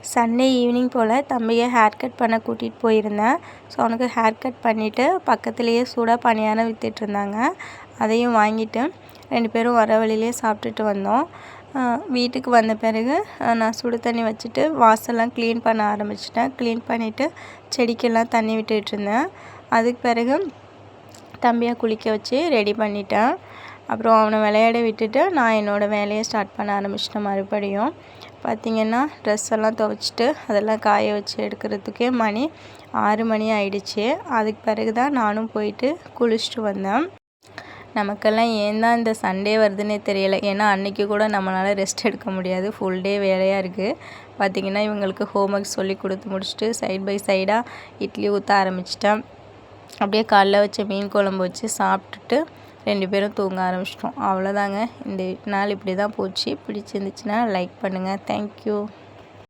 Sunday evening போல் தம்பியை hair cut பண்ண கூட்டிகிட்டு போயிருந்தேன். ஸோ அவனுக்கு ஹேர் கட் பண்ணிவிட்டு பக்கத்துலேயே சூடாக பணியாரம் விற்றுட்ருந்தாங்க. அதையும் வாங்கிட்டு 2 பேரும் வர வழியிலே சாப்பிட்டுட்டு வந்தோம். வீட்டுக்கு வந்த பிறகு நான் சுடு தண்ணி வச்சுட்டு வாசல்லாம் க்ளீன் பண்ண ஆரம்பிச்சிட்டேன். க்ளீன் பண்ணிவிட்டு செடிக்கெல்லாம் தண்ணி விட்டுட்ருந்தேன். அதுக்கு பிறகு தம்பியை குளிக்க வச்சு ரெடி பண்ணிட்டேன். அப்புறம் அவனை விளையாட விட்டுட்டு நான் என்னோடய வேலையை ஸ்டார்ட் பண்ண ஆரம்பிச்சிட்டேன். மறுபடியும் பார்த்திங்கன்னா ட்ரெஸ் எல்லாம் துவைச்சிட்டு அதெல்லாம் காய வச்சு எடுக்கிறதுக்கே மணி 6 மணி ஆயிடுச்சு. அதுக்கு பிறகு தான் நானும் போயிட்டு குளிச்சுட்டு வந்தேன். நமக்கெல்லாம் ஏன் தான் இந்த சண்டே வருதுன்னே தெரியலை. ஏன்னா அன்றைக்கி கூட நம்மளால் ரெஸ்ட் எடுக்க முடியாது, ஃபுல் டே வேலையாக இருக்குது. பார்த்திங்கன்னா இவங்களுக்கு ஹோம்ஒர்க் சொல்லி கொடுத்து முடிச்சுட்டு சைட் பை சைடாக இட்லி ஊற்ற ஆரம்பிச்சிட்டேன். அப்படியே காலைல வச்ச மீன் குழம்பு வச்சு சாப்பிட்டுட்டு 2 பேரும் தூங்க ஆரம்பிச்சிட்டோம். அவ்வளோதாங்க, இந்த நாள் இப்படி தான் போச்சு. பிடிச்சிருந்துச்சுன்னா லைக் பண்ணுங்கள். தேங்க்யூ.